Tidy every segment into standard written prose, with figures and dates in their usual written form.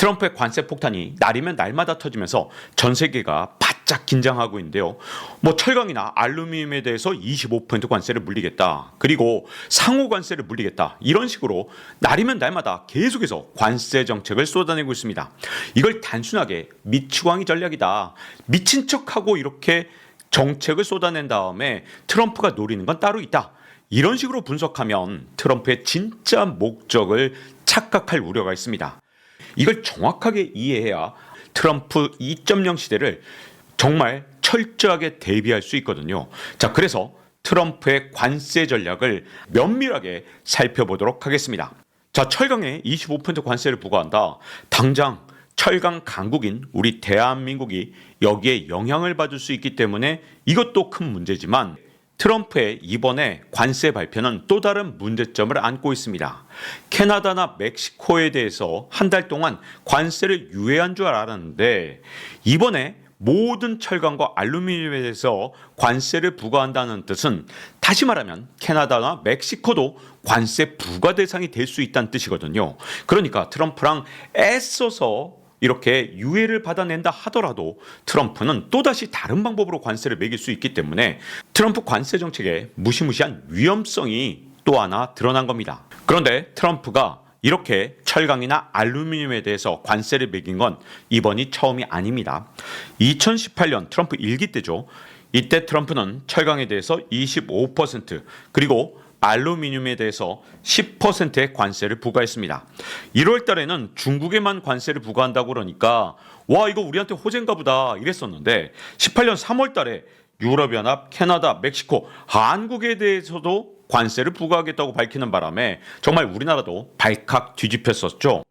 트럼프의 관세 폭탄이 날이면 날마다 터지면서 전 세계가 바짝 긴장하고 있는데요. 철강이나 알루미늄에 대해서 25% 관세를 물리겠다. 그리고 상호 관세를 물리겠다. 이런 식으로 날이면 날마다 계속해서 관세 정책을 쏟아내고 있습니다. 이걸 단순하게 미추광이 전략이다. 미친 척하고 이렇게 정책을 쏟아낸 다음에 트럼프가 노리는 건 따로 있다. 이런 식으로 분석하면 트럼프의 진짜 목적을 착각할 우려가 있습니다. 이걸 정확하게 이해해야 트럼프 2.0 시대를 정말 철저하게 대비할 수 있거든요. 자, 그래서 트럼프의 관세 전략을 면밀하게 살펴보도록 하겠습니다. 자, 철강에 25% 관세를 부과한다. 당장 철강 강국인 우리 대한민국이 여기에 영향을 받을 수 있기 때문에 이것도 큰 문제지만 트럼프의 이번에 관세 발표는 또 다른 문제점을 안고 있습니다. 캐나다나 멕시코에 대해서 한 달 동안 관세를 유예한 줄 알았는데 이번에 모든 철강과 알루미늄에 대해서 관세를 부과한다는 뜻은 다시 말하면 캐나다나 멕시코도 관세 부과 대상이 될 수 있다는 뜻이거든요. 그러니까 트럼프랑 애써서 이렇게 유예를 받아낸다 하더라도 트럼프는 또다시 다른 방법으로 관세를 매길 수 있기 때문에 트럼프 관세 정책의 무시무시한 위험성이 또 하나 드러난 겁니다. 그런데 트럼프가 이렇게 철강이나 알루미늄에 대해서 관세를 매긴 건 이번이 처음이 아닙니다. 2018년 트럼프 1기 때죠. 이때 트럼프는 철강에 대해서 25% 그리고 알루미늄에 대해서 10%의 관세를 부과했습니다. 1월 달에는 중국에만 관세를 부과한다고 그러니까 와 이거 우리한테 호재인가 보다 이랬었는데 18년 3월 달에 유럽연합, 캐나다, 멕시코, 한국에 대해서도 관세를 부과하겠다고 밝히는 바람에 정말 우리나라도 발칵 뒤집혔었죠.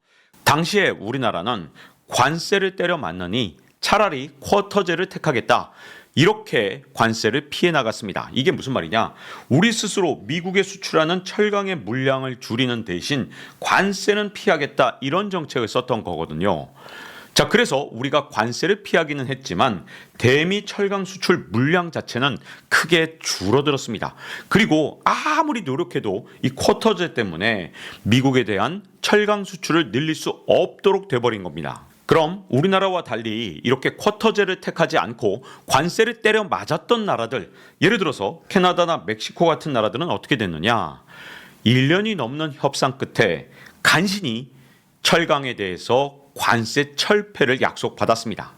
당시에 우리나라는 관세를 때려 맞느니 차라리 쿼터제를 택하겠다. 이렇게 관세를 피해 나갔습니다. 이게 무슨 말이냐? 우리 스스로 미국에 수출하는 철강의 물량을 줄이는 대신 관세는 피하겠다. 이런 정책을 썼던 거거든요. 자, 그래서 우리가 관세를 피하기는 했지만 대미 철강 수출 물량 자체는 크게 줄어들었습니다. 그리고 아무리 노력해도 이 쿼터제 때문에 미국에 대한 철강 수출을 늘릴 수 없도록 돼버린 겁니다. 그럼 우리나라와 달리 이렇게 쿼터제를 택하지 않고 관세를 때려 맞았던 나라들, 예를 들어서 캐나다나 멕시코 같은 나라들은 어떻게 됐느냐? 1년이 넘는 협상 끝에 간신히 철강에 대해서 관세 철폐를 약속받았습니다.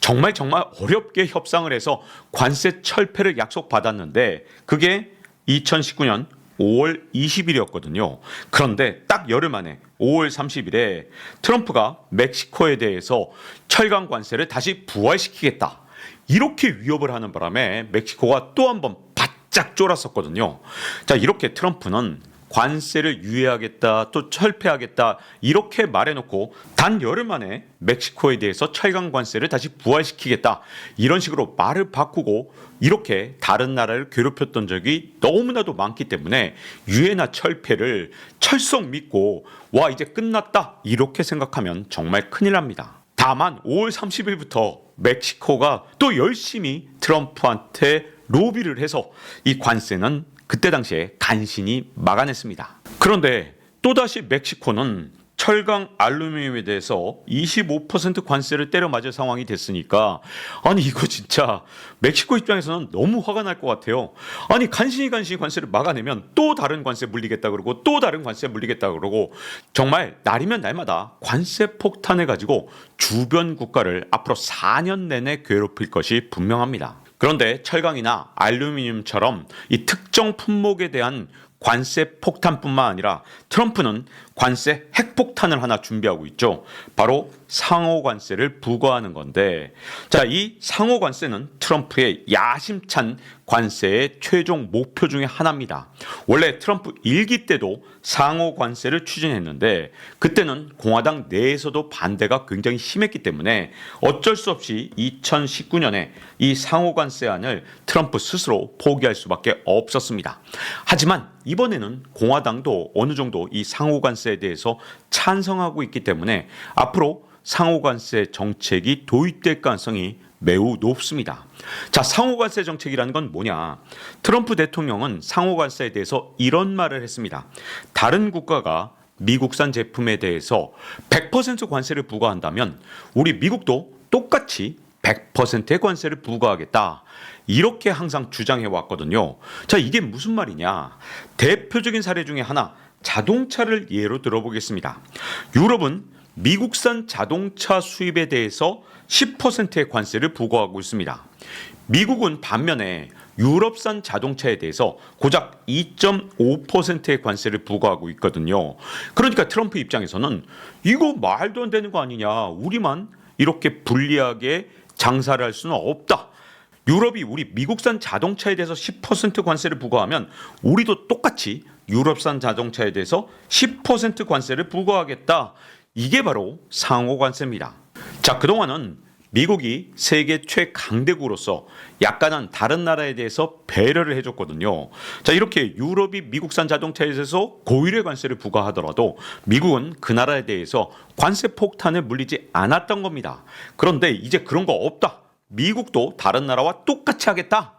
정말 어렵게 협상을 해서 관세 철폐를 약속받았는데 그게 2019년 5월 20일이었거든요. 그런데 딱 열흘 만에 5월 30일에 트럼프가 멕시코에 대해서 철강 관세를 다시 부활시키겠다. 이렇게 위협을 하는 바람에 멕시코가 또 한 번 바짝 쫄았었거든요. 자, 이렇게 트럼프는 관세를 유예하겠다, 또 철폐하겠다 이렇게 말해놓고 단 열흘 만에 멕시코에 대해서 철강 관세를 다시 부활시키겠다 이런 식으로 말을 바꾸고 이렇게 다른 나라를 괴롭혔던 적이 너무나도 많기 때문에 유예나 철폐를 철썩 믿고 와 이제 끝났다 이렇게 생각하면 정말 큰일 납니다. 다만 5월 30일부터 멕시코가 또 열심히 트럼프한테 로비를 해서 이 관세는 그때 당시에 간신히 막아냈습니다. 그런데 또다시 멕시코는 철강 알루미늄에 대해서 25% 관세를 때려 맞을 상황이 됐으니까 아니 이거 진짜 멕시코 입장에서는 너무 화가 날 것 같아요. 아니 간신히 관세를 막아내면 또 다른 관세 물리겠다 그러고 또 다른 관세 물리겠다 그러고 정말 날이면 날마다 관세 폭탄을 가지고 주변 국가를 앞으로 4년 내내 괴롭힐 것이 분명합니다. 그런데 철강이나 알루미늄처럼 이 특정 품목에 대한 관세 폭탄뿐만 아니라 트럼프는 관세 핵폭탄을 하나 준비하고 있죠. 바로 상호 관세를 부과하는 건데 자, 이 상호 관세는 트럼프의 야심찬 관세의 최종 목표 중에 하나입니다. 원래 트럼프 1기 때도 상호 관세를 추진했는데 그때는 공화당 내에서도 반대가 굉장히 심했기 때문에 어쩔 수 없이 2019년에 이 상호 관세안을 트럼프 스스로 포기할 수밖에 없었습니다. 하지만 이번에는 공화당도 어느 정도 이 상호 관세에 대해서 찬성하고 있기 때문에 앞으로 상호 관세 정책이 도입될 가능성이 매우 높습니다. 자, 상호 관세 정책이라는 건 뭐냐? 트럼프 대통령은 상호 관세에 대해서 이런 말을 했습니다. 다른 국가가 미국산 제품에 대해서 100% 관세를 부과한다면 우리 미국도 똑같이 100%의 관세를 부과하겠다. 이렇게 항상 주장해 왔거든요. 자, 이게 무슨 말이냐? 대표적인 사례 중에 하나, 자동차를 예로 들어보겠습니다. 유럽은 미국산 자동차 수입에 대해서 10%의 관세를 부과하고 있습니다. 미국은 반면에 유럽산 자동차에 대해서 고작 2.5%의 관세를 부과하고 있거든요. 그러니까 트럼프 입장에서는 이거 말도 안 되는 거 아니냐. 우리만 이렇게 불리하게 장사를 할 수는 없다. 유럽이 우리 미국산 자동차에 대해서 10% 관세를 부과하면 우리도 똑같이 유럽산 자동차에 대해서 10% 관세를 부과하겠다. 이게 바로 상호 관세입니다. 자, 그동안은 미국이 세계 최강대국으로서 약간은 다른 나라에 대해서 배려를 해줬거든요. 자, 이렇게 유럽이 미국산 자동차에 대해서 고율의 관세를 부과하더라도 미국은 그 나라에 대해서 관세 폭탄을 물리지 않았던 겁니다. 그런데 이제 그런 거 없다. 미국도 다른 나라와 똑같이 하겠다.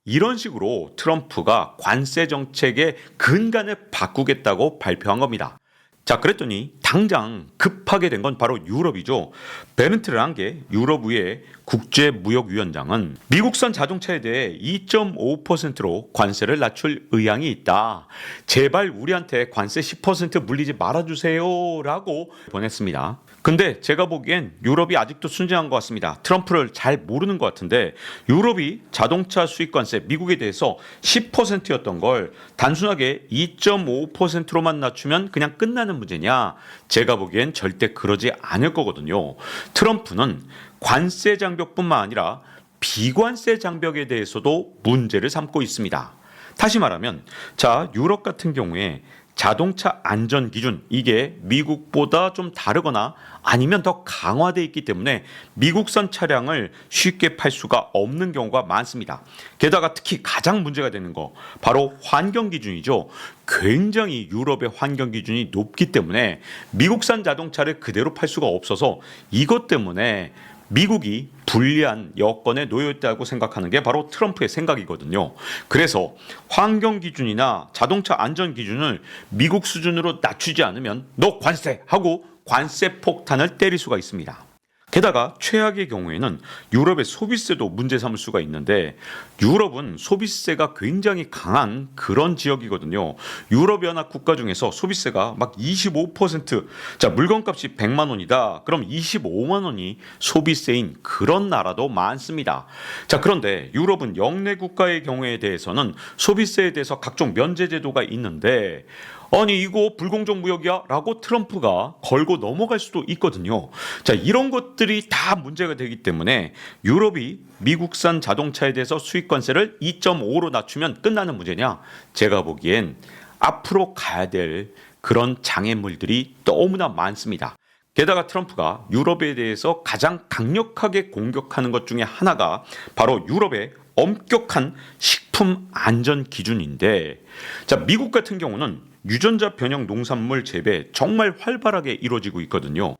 이런 식으로 트럼프가 관세 정책의 근간을 바꾸겠다고 발표한 겁니다. 자, 그랬더니 당장 급하게 된 건 바로 유럽이죠. 베른트 랑게 유럽의회 국제무역위원장은 미국산 자동차에 대해 2.5%로 관세를 낮출 의향이 있다. 제발 우리한테 관세 10% 물리지 말아주세요 라고 보냈습니다. 근데 제가 보기엔 유럽이 아직도 순진한 것 같습니다. 트럼프를 잘 모르는 것 같은데 유럽이 자동차 수입 관세 미국에 대해서 10%였던 걸 단순하게 2.5%로만 낮추면 그냥 끝나는 문제냐? 제가 보기엔 절대 그러지 않을 거거든요. 트럼프는 관세 장벽뿐만 아니라 비관세 장벽에 대해서도 문제를 삼고 있습니다. 다시 말하면 자, 유럽 같은 경우에 자동차 안전 기준 이게 미국보다 좀 다르거나 아니면 더 강화되어 있기 때문에 미국산 차량을 쉽게 팔 수가 없는 경우가 많습니다. 게다가 특히 가장 문제가 되는 거 바로 환경 기준이죠. 굉장히 유럽의 환경 기준이 높기 때문에 미국산 자동차를 그대로 팔 수가 없어서 이것 때문에 미국이 불리한 여건에 놓여 있다고 생각하는 게 바로 트럼프의 생각이거든요. 그래서 환경 기준이나 자동차 안전 기준을 미국 수준으로 낮추지 않으면 너 관세하고 관세 폭탄을 때릴 수가 있습니다. 게다가 최악의 경우에는 유럽의 소비세도 문제 삼을 수가 있는데 유럽은 소비세가 굉장히 강한 그런 지역이거든요. 유럽연합 국가 중에서 소비세가 막 25%, 자, 물건값이 100만 원이다. 그럼 25만 원이 소비세인 그런 나라도 많습니다. 자, 그런데 유럽은 영내 국가의 경우에 대해서는 소비세에 대해서 각종 면제 제도가 있는데 아니 이거 불공정 무역이야? 라고 트럼프가 걸고 넘어갈 수도 있거든요. 자, 이런 것들이 다 문제가 되기 때문에 유럽이 미국산 자동차에 대해서 수입 관세를 2.5로 낮추면 끝나는 문제냐? 제가 보기엔 앞으로 가야 될 그런 장애물들이 너무나 많습니다. 게다가 트럼프가 유럽에 대해서 가장 강력하게 공격하는 것 중에 하나가 바로 유럽의 엄격한 식품 안전 기준인데 자, 미국 같은 경우는 유전자 변형 농산물 재배 정말 활발하게 이루어지고 있거든요.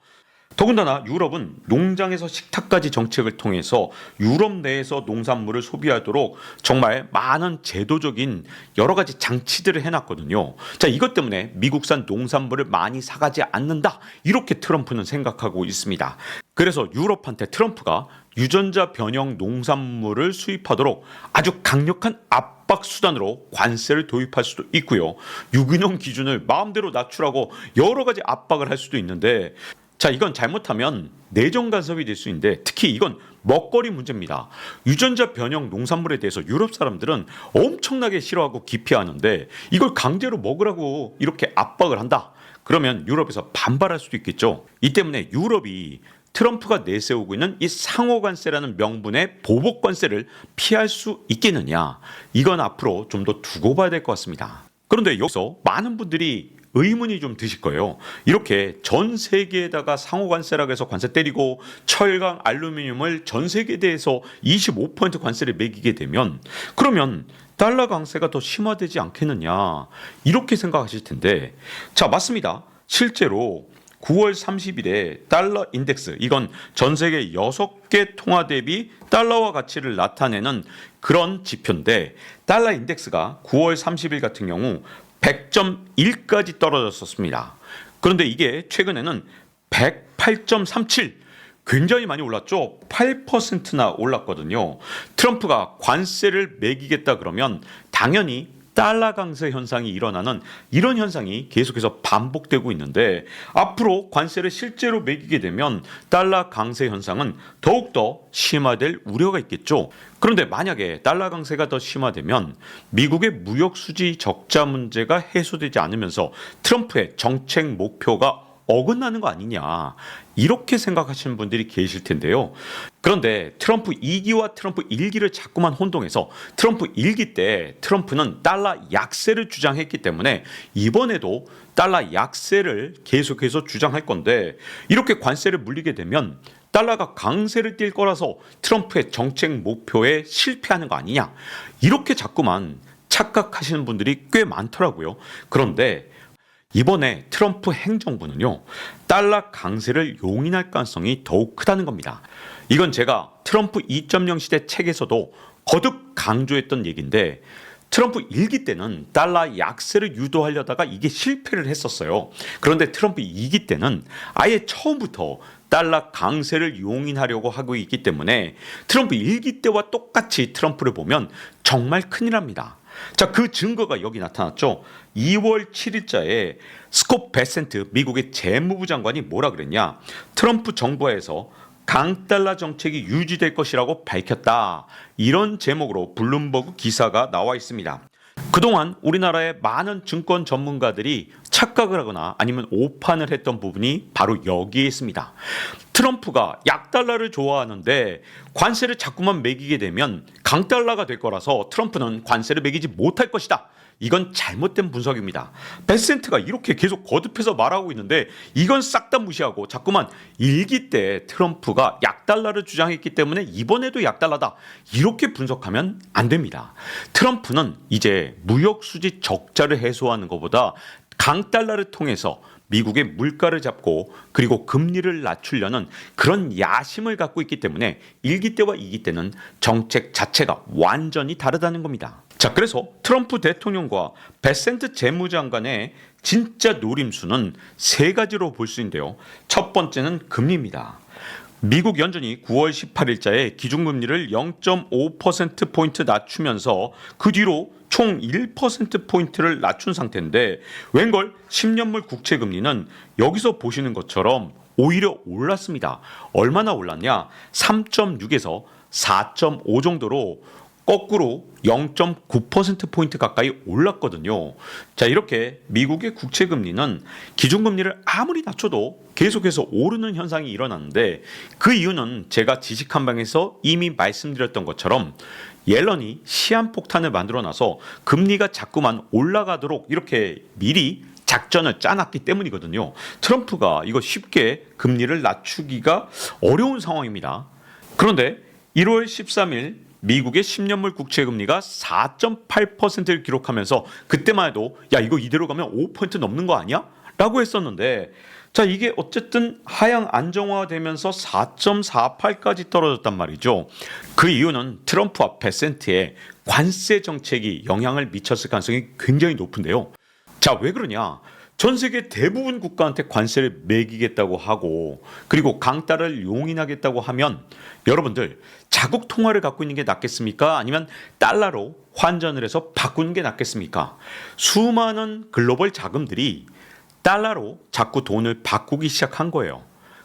더군다나 유럽은 농장에서 식탁까지 정책을 통해서 유럽 내에서 농산물을 소비하도록 정말 많은 제도적인 여러 가지 장치들을 해놨거든요. 자, 이것 때문에 미국산 농산물을 많이 사가지 않는다. 이렇게 트럼프는 생각하고 있습니다. 그래서 유럽한테 트럼프가 유전자 변형 농산물을 수입하도록 아주 강력한 압박 수단으로 관세를 도입할 수도 있고요. 유기농 기준을 마음대로 낮추라고 여러 가지 압박을 할 수도 있는데 자, 이건 잘못하면 내정 간섭이 될 수 있는데 특히 이건 먹거리 문제입니다. 유전자 변형 농산물에 대해서 유럽 사람들은 엄청나게 싫어하고 기피하는데 이걸 강제로 먹으라고 이렇게 압박을 한다. 그러면 유럽에서 반발할 수도 있겠죠. 이 때문에 유럽이 트럼프가 내세우고 있는 이 상호관세라는 명분의 보복관세를 피할 수 있겠느냐. 이건 앞으로 좀 더 두고 봐야 될 것 같습니다. 그런데 여기서 많은 분들이 의문이 좀 드실 거예요. 이렇게 전 세계에다가 상호관세라고 해서 관세 때리고 철강, 알루미늄을 전 세계에 대해서 25% 관세를 매기게 되면 그러면 달러 강세가 더 심화되지 않겠느냐 이렇게 생각하실 텐데 자, 맞습니다. 실제로 9월 30일에 달러 인덱스 이건 전 세계 6개 통화 대비 달러화 가치를 나타내는 그런 지표인데 달러 인덱스가 9월 30일 같은 경우 100.1까지 떨어졌었습니다. 그런데 이게 최근에는 108.37 굉장히 많이 올랐죠. 8%나 올랐거든요. 트럼프가 관세를 매기겠다 그러면 당연히 달러 강세 현상이 일어나는 이런 현상이 계속해서 반복되고 있는데 앞으로 관세를 실제로 매기게 되면 달러 강세 현상은 더욱더 심화될 우려가 있겠죠. 그런데 만약에 달러 강세가 더 심화되면 미국의 무역 수지 적자 문제가 해소되지 않으면서 트럼프의 정책 목표가 어긋나는 거 아니냐 이렇게 생각하시는 분들이 계실 텐데요. 그런데 트럼프 2기와 트럼프 1기를 자꾸만 혼동해서 트럼프 1기 때 트럼프는 달러 약세를 주장했기 때문에 이번에도 달러 약세를 계속해서 주장할 건데 이렇게 관세를 물리게 되면 달러가 강세를 띌 거라서 트럼프의 정책 목표에 실패하는 거 아니냐 이렇게 자꾸만 착각하시는 분들이 꽤 많더라고요. 그런데 이번에 트럼프 행정부는요, 달러 강세를 용인할 가능성이 더욱 크다는 겁니다. 이건 제가 트럼프 2.0 시대 책에서도 거듭 강조했던 얘기인데 트럼프 1기 때는 달러 약세를 유도하려다가 이게 실패를 했었어요. 그런데 트럼프 2기 때는 아예 처음부터 달러 강세를 용인하려고 하고 있기 때문에 트럼프 1기 때와 똑같이 트럼프를 보면 정말 큰일 납니다. 자, 그 증거가 여기 나타났죠. 2월 7일자에 스콧 베센트 미국의 재무부 장관이 뭐라 그랬냐? 트럼프 정부에서 강달러 정책이 유지될 것이라고 밝혔다. 이런 제목으로 블룸버그 기사가 나와 있습니다. 그동안 우리나라의 많은 증권 전문가들이 착각을 하거나 아니면 오판을 했던 부분이 바로 여기에 있습니다. 트럼프가 약달러를 좋아하는데 관세를 자꾸만 매기게 되면 강달러가 될 거라서 트럼프는 관세를 매기지 못할 것이다. 이건 잘못된 분석입니다. 베센트가 이렇게 계속 거듭해서 말하고 있는데 이건 싹 다 무시하고 자꾸만 1기 때 트럼프가 약달러를 주장했기 때문에 이번에도 약달러다. 이렇게 분석하면 안 됩니다. 트럼프는 이제 무역 수지 적자를 해소하는 것보다 강달러를 통해서 미국의 물가를 잡고 그리고 금리를 낮추려는 그런 야심을 갖고 있기 때문에 1기 때와 2기 때는 정책 자체가 완전히 다르다는 겁니다. 자, 그래서 트럼프 대통령과 베센트 재무장관의 진짜 노림수는 세 가지로 볼 수 있는데요. 첫 번째는 금리입니다. 미국 연준이 9월 18일자에 기준금리를 0.5%포인트 낮추면서 그 뒤로 총 1%포인트를 낮춘 상태인데 웬걸 10년물 국채금리는 여기서 보시는 것처럼 오히려 올랐습니다. 얼마나 올랐냐? 3.6에서 4.5 정도로 거꾸로 0.9%포인트 가까이 올랐거든요. 자, 이렇게 미국의 국채금리는 기준금리를 아무리 낮춰도 계속해서 오르는 현상이 일어났는데 그 이유는 제가 지식한방에서 이미 말씀드렸던 것처럼 옐런이 시한폭탄을 만들어놔서 금리가 자꾸만 올라가도록 이렇게 미리 작전을 짜놨기 때문이거든요. 트럼프가 이거 쉽게 금리를 낮추기가 어려운 상황입니다. 그런데 1월 13일 미국의 10년물 국채금리가 4.8%를 기록하면서 그때만 해도 야 이거 이대로 가면 5% 넘는 거 아니야? 라고 했었는데 자 이게 어쨌든 하향 안정화되면서 4.48까지 떨어졌단 말이죠. 그 이유는 트럼프와 베센트의 관세 정책이 영향을 미쳤을 가능성이 굉장히 높은데요. 자, 왜 그러냐? 전 세계 대부분 국가한테 관세를 매기겠다고 하고 그리고 강달러를 용인하겠다고 하면 여러분들 자국 통화를 갖고 있는 게 낫겠습니까? 아니면 달러로 환전을 해서 바꾸는 게 낫겠습니까? 수많은 글로벌 자금들이 달러로 자꾸 돈을 바꾸기 시작한 거예요.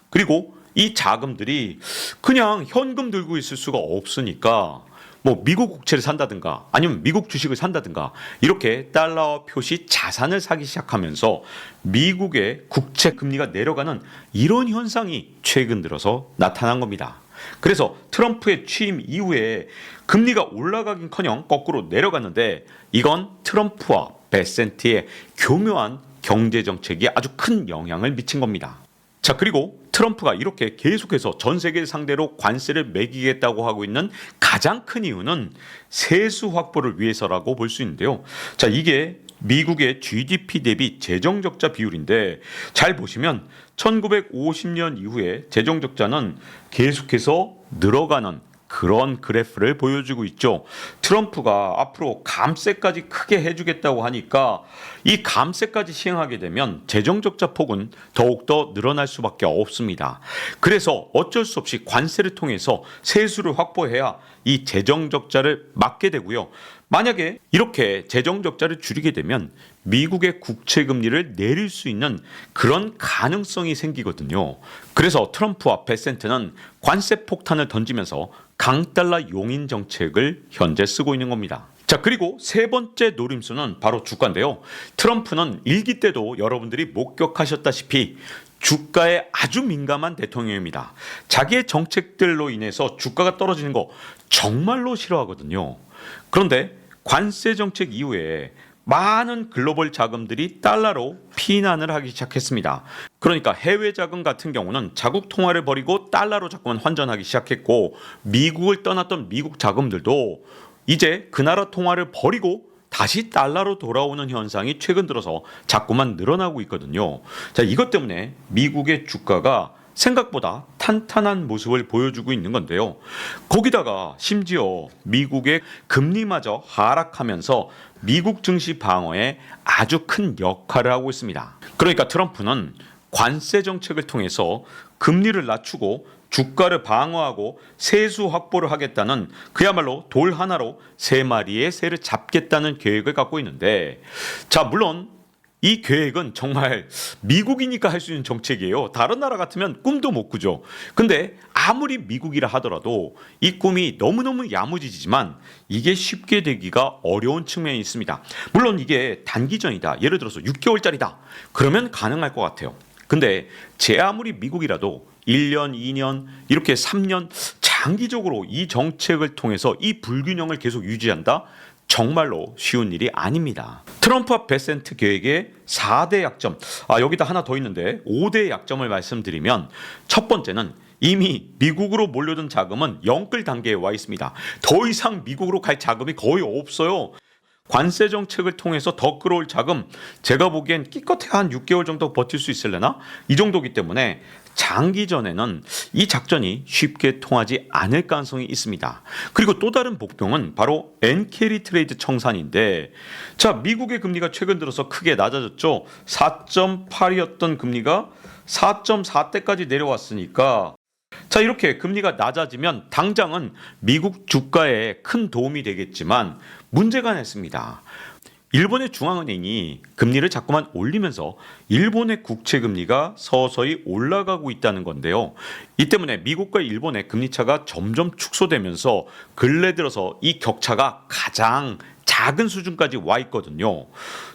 그리고 이 자금들이 그냥 현금 들고 있을 수가 없으니까 뭐 미국 국채를 산다든가 아니면 미국 주식을 산다든가 이렇게 달러 표시 자산을 사기 시작하면서 미국의 국채 금리가 내려가는 이런 현상이 최근 들어서 나타난 겁니다. 그래서 트럼프의 취임 이후에 금리가 올라가긴커녕 거꾸로 내려갔는데 이건 트럼프와 베센트의 교묘한 경제 정책이 아주 큰 영향을 미친 겁니다. 자, 그리고 트럼프가 이렇게 계속해서 전 세계 상대로 관세를 매기겠다고 하고 있는 가장 큰 이유는 세수 확보를 위해서라고 볼 수 있는데요. 자, 이게 미국의 GDP 대비 재정적자 비율인데 잘 보시면 1950년 이후에 재정적자는 계속해서 늘어가는 그런 그래프를 보여주고 있죠. 트럼프가 앞으로 감세까지 크게 해주겠다고 하니까 이 감세까지 시행하게 되면 재정적자 폭은 더욱더 늘어날 수밖에 없습니다. 그래서 어쩔 수 없이 관세를 통해서 세수를 확보해야 이 재정적자를 막게 되고요. 만약에 이렇게 재정적자를 줄이게 되면 미국의 국채금리를 내릴 수 있는 그런 가능성이 생기거든요. 그래서 트럼프와 베센트는 관세 폭탄을 던지면서 강달러 용인 정책을 현재 쓰고 있는 겁니다. 자, 그리고 세 번째 노림수는 바로 주가인데요. 트럼프는 일기 때도 여러분들이 목격하셨다시피 주가에 아주 민감한 대통령입니다. 자기의 정책들로 인해서 주가가 떨어지는 거 정말로 싫어하거든요. 그런데 관세 정책 이후에 많은 글로벌 자금들이 달러로 피난을 하기 시작했습니다. 그러니까 해외 자금 같은 경우는 자국 통화를 버리고 달러로 자꾸만 환전하기 시작했고, 미국을 떠났던 미국 자금들도 이제 그 나라 통화를 버리고 다시 달러로 돌아오는 현상이 최근 들어서 자꾸만 늘어나고 있거든요. 자, 이것 때문에 미국의 주가가 생각보다 탄탄한 모습을 보여주고 있는 건데요. 거기다가 심지어 미국의 금리마저 하락하면서 미국 증시 방어에 아주 큰 역할을 하고 있습니다. 그러니까 트럼프는 관세 정책을 통해서 금리를 낮추고 주가를 방어하고 세수 확보를 하겠다는, 그야말로 돌 하나로 세 마리의 새를 잡겠다는 계획을 갖고 있는데, 자, 물론 이 계획은 정말 미국이니까 할 수 있는 정책이에요. 다른 나라 같으면 꿈도 못 꾸죠. 근데 아무리 미국이라 하더라도 이 꿈이 너무너무 야무지지만 이게 쉽게 되기가 어려운 측면이 있습니다. 물론 이게 단기전이다, 예를 들어서 6개월짜리다, 그러면 가능할 것 같아요. 근데 제 아무리 미국이라도 1년, 2년, 이렇게 3년 장기적으로 이 정책을 통해서 이 불균형을 계속 유지한다? 정말로 쉬운 일이 아닙니다. 트럼프와 베센트 계획의 4대 약점, 여기다 하나 더 있는데 5대 약점을 말씀드리면, 첫 번째는 이미 미국으로 몰려든 자금은 영끌 단계에 와 있습니다. 더 이상 미국으로 갈 자금이 거의 없어요. 관세 정책을 통해서 더 끌어올 자금, 제가 보기엔 기껏해야 한 6개월 정도 버틸 수 있을려나? 이 정도기 때문에 장기전에는 이 작전이 쉽게 통하지 않을 가능성이 있습니다. 그리고 또 다른 복병은 바로 엔캐리 트레이드 청산인데, 자, 미국의 금리가 최근 들어서 크게 낮아졌죠. 4.8이었던 금리가 4.4대까지 내려왔으니까, 자, 이렇게 금리가 낮아지면 당장은 미국 주가에 큰 도움이 되겠지만 문제가 하나 있습니다. 일본의 중앙은행이 금리를 자꾸만 올리면서 일본의 국채 금리가 서서히 올라가고 있다는 건데요. 이 때문에 미국과 일본의 금리 차가 점점 축소되면서 근래 들어서 이 격차가 가장 작은 수준까지 와 있거든요.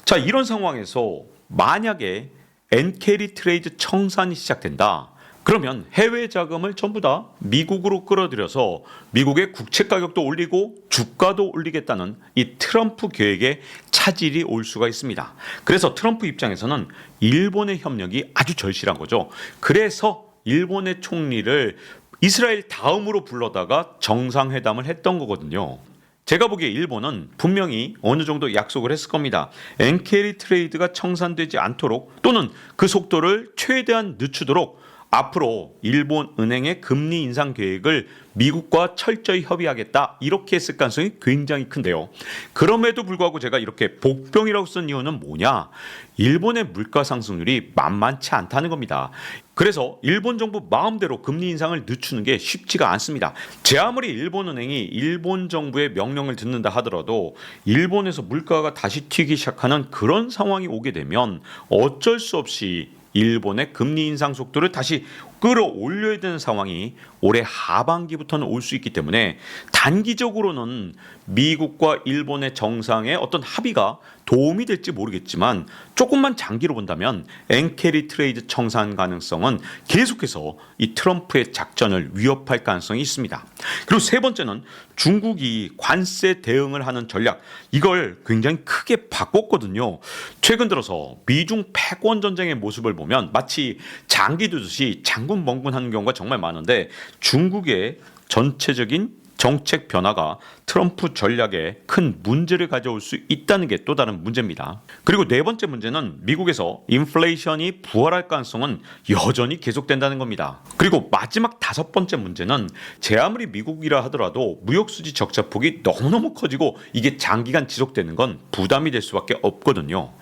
자, 이런 상황에서 만약에 엔캐리 트레이드 청산이 시작된다, 그러면 해외 자금을 전부 다 미국으로 끌어들여서 미국의 국채 가격도 올리고 주가도 올리겠다는 이 트럼프 계획에 차질이 올 수가 있습니다. 그래서 트럼프 입장에서는 일본의 협력이 아주 절실한 거죠. 그래서 일본의 총리를 이스라엘 다음으로 불러다가 정상회담을 했던 거거든요. 제가 보기에 일본은 분명히 어느 정도 약속을 했을 겁니다. 엔캐리 트레이드가 청산되지 않도록, 또는 그 속도를 최대한 늦추도록 앞으로 일본 은행의 금리 인상 계획을 미국과 철저히 협의하겠다, 이렇게 했을 가능성이 굉장히 큰데요. 그럼에도 불구하고 제가 이렇게 복병이라고 쓴 이유는 뭐냐? 일본의 물가 상승률이 만만치 않다는 겁니다. 그래서 일본 정부 마음대로 금리 인상을 늦추는 게 쉽지가 않습니다. 제 아무리 일본 은행이 일본 정부의 명령을 듣는다 하더라도 일본에서 물가가 다시 튀기 시작하는 그런 상황이 오게 되면 어쩔 수 없이 일본의 금리 인상 속도를 다시 끌어올려야 되는 상황이 올해 하반기부터는 올 수 있기 때문에, 단기적으로는 미국과 일본의 정상의 어떤 합의가 도움이 될지 모르겠지만 조금만 장기로 본다면 엔캐리 트레이드 청산 가능성은 계속해서 이 트럼프의 작전을 위협할 가능성이 있습니다. 그리고 세 번째는 중국이 관세 대응을 하는 전략, 이걸 굉장히 크게 바꿨거든요. 최근 들어서 미중 패권 전쟁의 모습을 보면 마치 장기 두듯이 장군멍군하는 경우가 정말 많은데, 중국의 전체적인 정책 변화가 트럼프 전략에 큰 문제를 가져올 수 있다는 게 또 다른 문제입니다. 그리고 네 번째 문제는 미국에서 인플레이션이 부활할 가능성은 여전히 계속된다는 겁니다. 그리고 마지막 다섯 번째 문제는 제 아무리 미국이라 하더라도 무역수지 적자폭이 너무너무 커지고 이게 장기간 지속되는 건 부담이 될 수밖에 없거든요.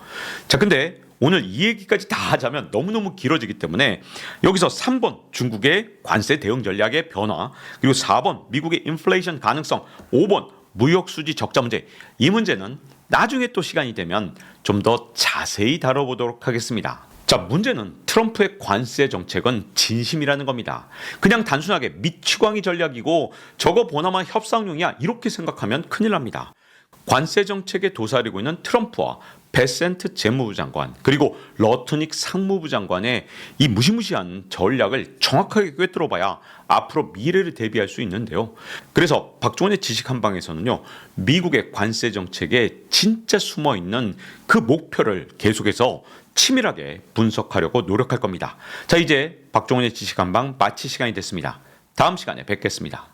자, 근데 오늘 이 얘기까지 다 하자면 너무너무 길어지기 때문에 여기서 3번 중국의 관세 대응 전략의 변화, 그리고 4번 미국의 인플레이션 가능성, 5번 무역수지 적자 문제, 이 문제는 나중에 또 시간이 되면 좀 더 자세히 다뤄보도록 하겠습니다. 자, 문제는 트럼프의 관세 정책은 진심이라는 겁니다. 그냥 단순하게 미치광이 전략이고 저거 보나마 협상용이야 이렇게 생각하면 큰일 납니다. 관세 정책에 도사리고 있는 트럼프와 베센트 재무부 장관 그리고 러트닉 상무부 장관의 이 무시무시한 전략을 정확하게 꿰뚫어봐야 앞으로 미래를 대비할 수 있는데요. 그래서 박종원의 지식한방에서는요, 미국의 관세 정책에 진짜 숨어있는 그 목표를 계속해서 치밀하게 분석하려고 노력할 겁니다. 자, 이제 박종원의 지식한방 마칠 시간이 됐습니다. 다음 시간에 뵙겠습니다.